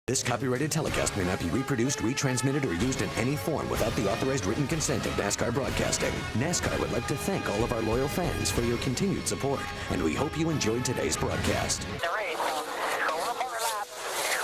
This copyrighted telecast may not be reproduced, retransmitted, or used in any form without the authorized written consent of NASCAR Broadcasting. NASCAR would like to thank all of our loyal fans for your continued support, and we hope you enjoyed today's broadcast. The race. Go one more lap.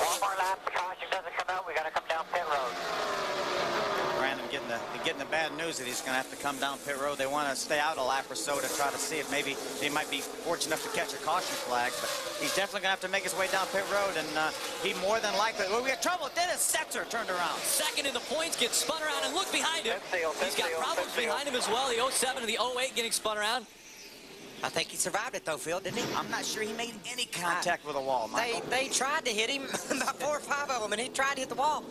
One more lap. Caution doesn't come out. We got to come down pit road. Brandon getting the bad news that he's going to have to come down pit road. They want to stay out a lap or so to try to see if maybe they might be fortunate enough to catch a caution flag. But he's definitely going to have to make his way down pit road, and he more than likely. Well, we had trouble. Dennis Setzer turned around. Second in the points, gets spun around, and look behind him. He's got problems behind him as well. The 07 and the 08 getting spun around. I think he survived it, though, Phil, didn't he? I'm not sure he made any contact with a wall, Michael. They tried to hit him, about 4 or 5 of them, and he tried to hit the wall.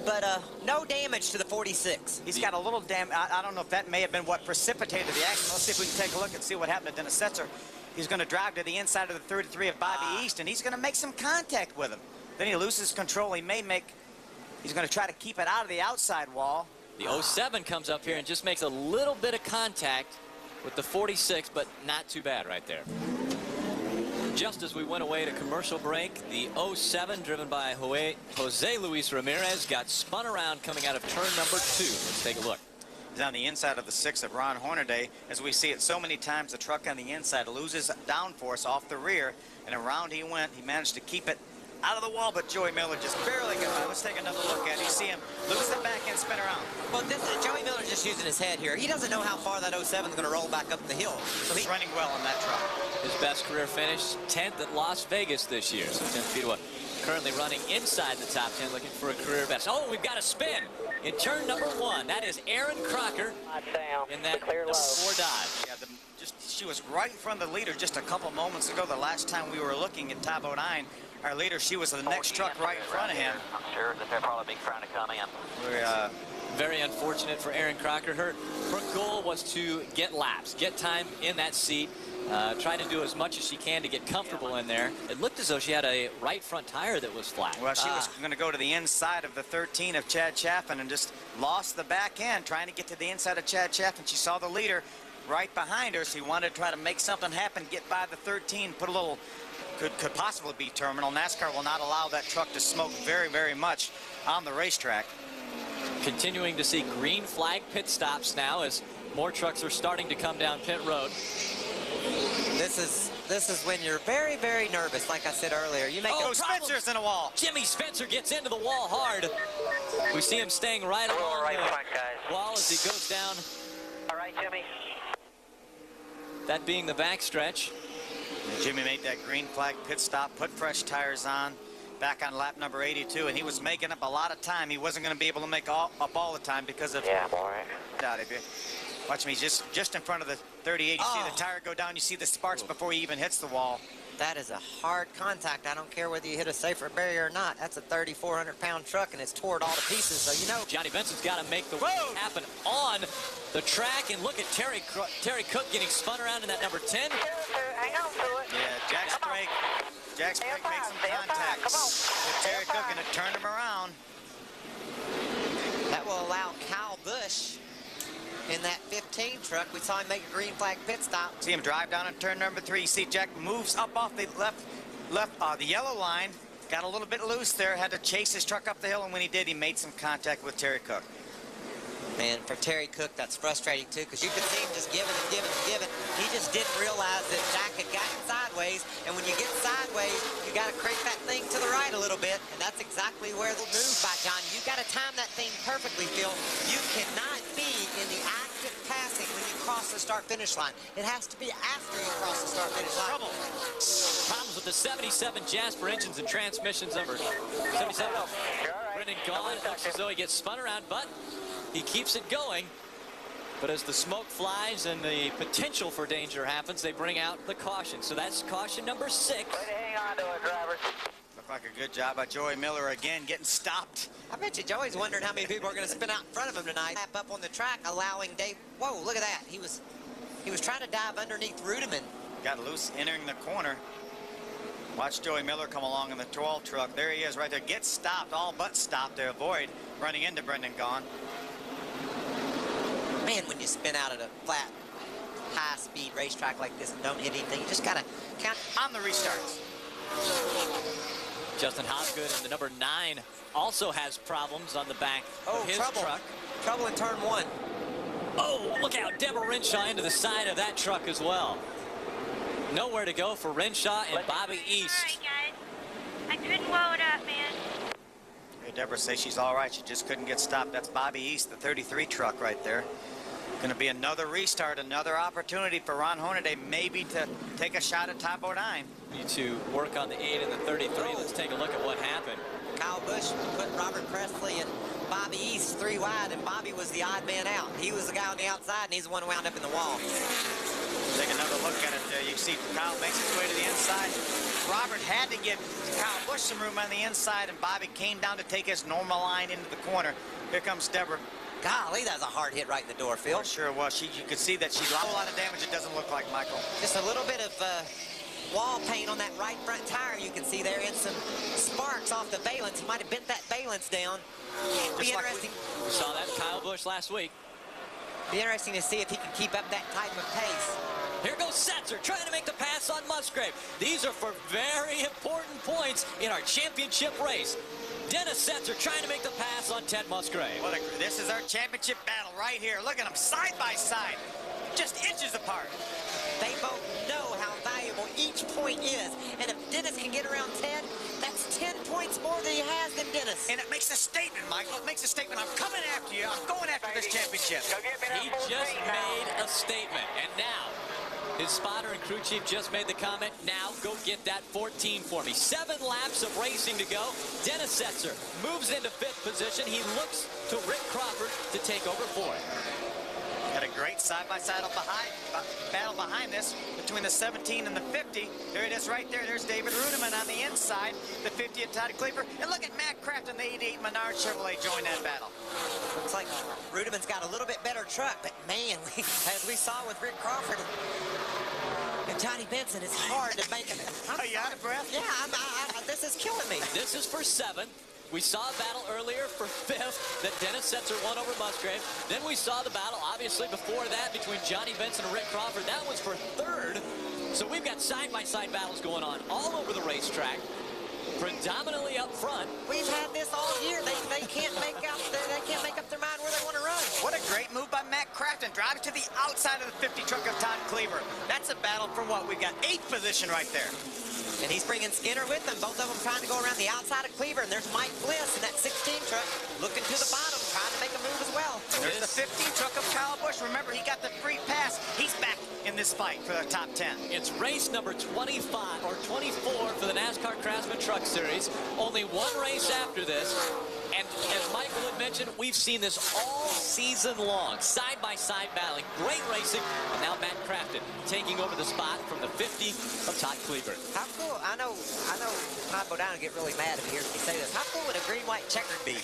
But no damage to the 46. He's got a little damage. I don't know if that may have been what precipitated the accident. Let's see if we can take a look and see what happened to Dennis Setzer. He's going to drive to the inside of the 33 of Bobby East, and he's going to make some contact with him. Then he loses control. He's going to try to keep it out of the outside wall. The 07 comes up here and just makes a little bit of contact with the 46, but not too bad right there. Just as we went away to commercial break, the 07, driven by Jose Luis Ramirez, got spun around coming out of turn number 2. Let's take a look. He's on the inside of the 6 of Ron Hornaday. As we see it so many times, the truck on the inside loses downforce off the rear, and around he went. He managed to keep it out of the wall, but Joey Miller just barely got by. Let's take another look at it. You see him lose it back and spin around. Well, Joey Miller's just using his head here. He doesn't know how far that 07 is going to roll back up the hill. So he's running well on that truck. His best career finish, 10th at Las Vegas this year. So 10 feet away. Currently running inside the top 10, looking for a career best. Oh, we've got a spin in turn number 1. That is Aaron Crocker in that number 4 Dodge. Yeah, she was right in front of the leader just a couple moments ago. The last time we were looking at Top 09, our leader, she was the next truck right in front of him. I'm sure that they're probably trying to come in. We're, very unfortunate for Aaron Crocker. Her goal was to get laps, get time in that seat, try to do as much as she can to get comfortable in there. It looked as though she had a right front tire that was flat. Well, she was going to go to the inside of the 13 of Chad Chaffin and just lost the back end trying to get to the inside of Chad Chaffin. She saw the leader right behind her, so she wanted to try to make something happen, get by the 13, put a little, could possibly be terminal. NASCAR will not allow that truck to smoke very, very much on the racetrack. Continuing to see green flag pit stops now as more trucks are starting to come down pit road. This is when you're very, very nervous, like I said earlier. You make Spencer's in a wall. Jimmy Spencer gets into the wall hard. We see him staying right along right the front, guys. wall as he goes down. All right, Jimmy. That being the backstretch. Jimmy made that green flag pit stop, put fresh tires on, back on lap number 82, and he was making up a lot of time. He wasn't going to be able to make up all the time because of... Yeah, boy. Watch me, just in front of the 38. You see the tire go down. You see the sparks before he even hits the wall. That is a hard contact. I don't care whether you hit a safer barrier or not. That's a 3,400-pound truck, and it's tore it all to pieces, so you know. Johnny Benson's got to make the race happen on the track, and look at Terry Cook getting spun around in that number 10. Hang on to it. Yeah, Jack Sprague makes some contacts with Terry Cook, and it turned him around. That will allow Kyle Busch in that 15 truck. We saw him make a green flag pit stop. See him drive down on turn number 3. You see Jack moves up off the the yellow line. Got a little bit loose there. Had to chase his truck up the hill, and when he did, he made some contact with Terry Cook. Man, for Terry Cook, that's frustrating too, because you could see him just giving and giving and giving. He just didn't realize that Jack had gotten sideways, and when you get sideways, you got to crank that thing to the right a little bit, and that's exactly where the move by John. You got to time that thing perfectly, Phil. You cannot be in the active passing when you cross the start-finish line. It has to be after you cross the start-finish line. Trouble. Problems with the 77 Jasper engines and transmissions. Number 77. Brendan Gaughan looks as though he gets spun around, but he keeps it going. But as the smoke flies and the potential for danger happens, they bring out the caution. So that's caution number 6. Way to hang on to it, drivers. Looked like a good job by Joey Miller again, getting stopped. I bet you Joey's wondering how many people are going to spin out in front of him tonight. Up on the track, allowing Dave. Whoa, look at that. He was trying to dive underneath Rudeman. Got loose entering the corner. Watch Joey Miller come along in the 12 truck. There he is right there. Gets stopped, all but stopped to avoid running into Brendan Gaughan. Man, when you spin out at a flat, high-speed racetrack like this and don't hit anything, you just got to count on the restarts. Justin Hopgood in the number 9 also has problems on the back of his truck. Trouble in turn 1. Oh, look out. Deborah Renshaw into the side of that truck as well. Nowhere to go for Renshaw and Bobby East. All right, guys. I couldn't wall it up, man. Hey, Deborah says she's all right. She just couldn't get stopped. That's Bobby East, the 33 truck right there. Going to be another restart, another opportunity for Ron Hornaday maybe to take a shot at Todd Bodine. Need to work on the 8 and the 33. Let's take a look at what happened. Kyle Busch put Robert Presley and Bobby East 3 wide, and Bobby was the odd man out. He was the guy on the outside, and he's the one who wound up in the wall. Take another look at it there. You see Kyle makes his way to the inside. Robert had to give Kyle Busch some room on the inside, and Bobby came down to take his normal line into the corner. Here comes Deborah. Golly, that was a hard hit right in the door, Phil. Oh, sure was. You could see that she lost a lot of damage. It doesn't look like, Michael. Just a little bit of wall paint on that right front tire you can see there, and some sparks off the valence. He might have bent that valence down. Be interesting. We saw that Kyle Busch last week. Be interesting to see if he can keep up that type of pace. Here goes Setzer trying to make the pass on Musgrave. These are for very important points in our championship race. Dennis Setzer trying to make the pass on Ted Musgrave. This is our championship battle right here. Look at them side by side, just inches apart. They both know how valuable each point is. And if Dennis can get around Ted, that's 10 points more than he has than Dennis. And it makes a statement, Michael. It makes a statement. I'm coming after you. I'm going after this championship. He just made a statement. And now, his spotter and crew chief just made the comment, now go get that 14 for me. 7 laps of racing to go. Dennis Setzer moves into 5th position. He looks to Rick Crawford to take over 4th. Had a great side-by-side battle behind this between the 17 and the 50. There it is right there. There's David Runeman on the inside, the 50 of Todd Cleaver. And look at Matt Kraft and the 88 Menard Chevrolet join that battle. Looks like Rudeman's got a little bit better truck, but man, as we saw with Rick Crawford and Johnny Benson, it's hard to make it. Are you out of breath? Yeah, this is killing me. This is for 7th. We saw a battle earlier for 5th that Dennis Setzer won over Musgrave. Then we saw the battle, obviously, before that between Johnny Benson and Rick Crawford. That was for 3rd. So we've got side-by-side battles going on all over the racetrack, predominantly up front. We've had this all year. They can't make up their mind where they want to run. What a great move by Matt Crafton, driving to the outside of the 50 truck of Todd Cleaver. That's a battle for what? We've got 8th position right there. And he's bringing Skinner with him. Both of them trying to go around the outside of Cleaver. And there's Mike Bliss in that 16 truck looking to the bottom, trying to make a move as well. There's the 15 truck of Kyle Busch. Remember, he got the free pass. He's back in this fight for the top 10. It's race number 25 or 24 for the NASCAR Craftsman Truck Series. Only one race after this. And as Michael had mentioned, we've seen this all season long, side-by-side battling, great racing, and now Matt Crafton taking over the spot from the 50 of Todd Cleaver. How cool, I know Todd Bodine will get really mad if he hears me say this. How cool would a green-white checkered be?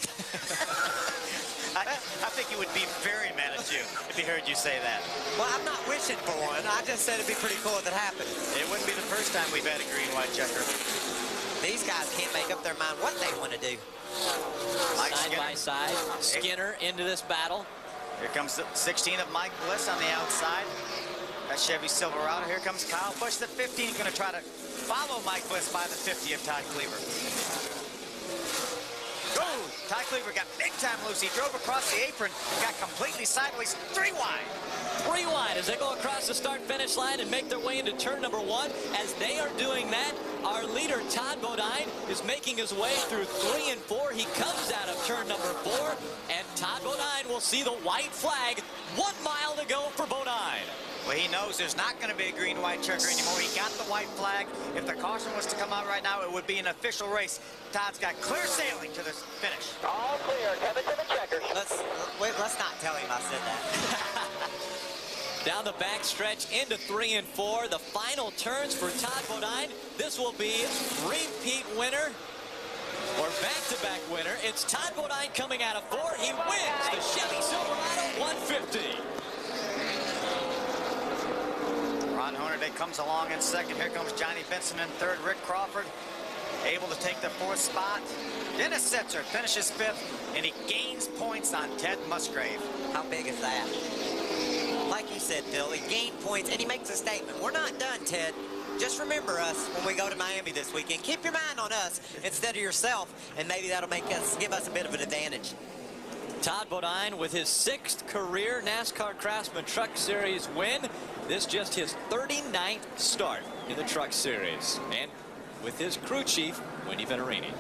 I think he would be very mad at you if he heard you say that. Well, I'm not wishing for one. I just said it'd be pretty cool if it happened. It wouldn't be the first time we've had a green-white checker. These guys can't make up their mind what they want to do. Side by side, Skinner into this battle. Here comes the 16 of Mike Bliss on the outside. That Chevy Silverado. Here comes Kyle Busch, the 15, going to try to follow Mike Bliss by the 50 of Todd Cleaver. Go! Todd Cleaver got big time loose. He drove across the apron, got completely sideways, 3 wide. 3 wide as they go across the start-finish line and make their way into turn number 1. As they are doing that, our leader, Todd Bodine, is making his way through 3 and 4. He comes out of turn number 4, and Todd Bodine will see the white flag. 1 mile to go for Bodine. Well, he knows there's not going to be a green-white checker anymore. He got the white flag. If the caution was to come out right now, it would be an official race. Todd's got clear sailing to the finish. All clear. Coming to the checkers. Let's not tell him I said that. Down the back stretch into 3 and 4. The final turns for Todd Bodine. This will be repeat winner or back-to-back winner. It's Todd Bodine coming out of 4. He wins the Chevy Silverado 150. Ron Hornaday comes along in second. Here comes Johnny Benson in third. Rick Crawford able to take the 4th spot. Dennis Setzer finishes 5th, and he gains points on Ted Musgrave. How big is that? Like you said, Phil, he gained points, and he makes a statement. We're not done, Ted. just remember us when we go to Miami this weekend. Keep your mind on us instead of yourself, and maybe that'll give us a bit of an advantage. Todd Bodine with his 6th career NASCAR Craftsman Truck Series win. This just his 39th start in the Truck Series. And with his crew chief, Wendy Venerini.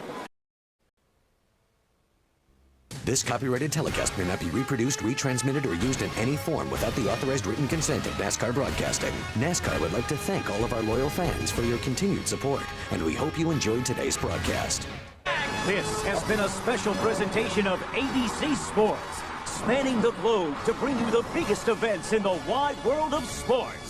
This copyrighted telecast may not be reproduced, retransmitted, or used in any form without the authorized written consent of NASCAR Broadcasting. NASCAR would like to thank all of our loyal fans for your continued support, and we hope you enjoyed today's broadcast. This has been a special presentation of ABC Sports, spanning the globe to bring you the biggest events in the wide world of sports.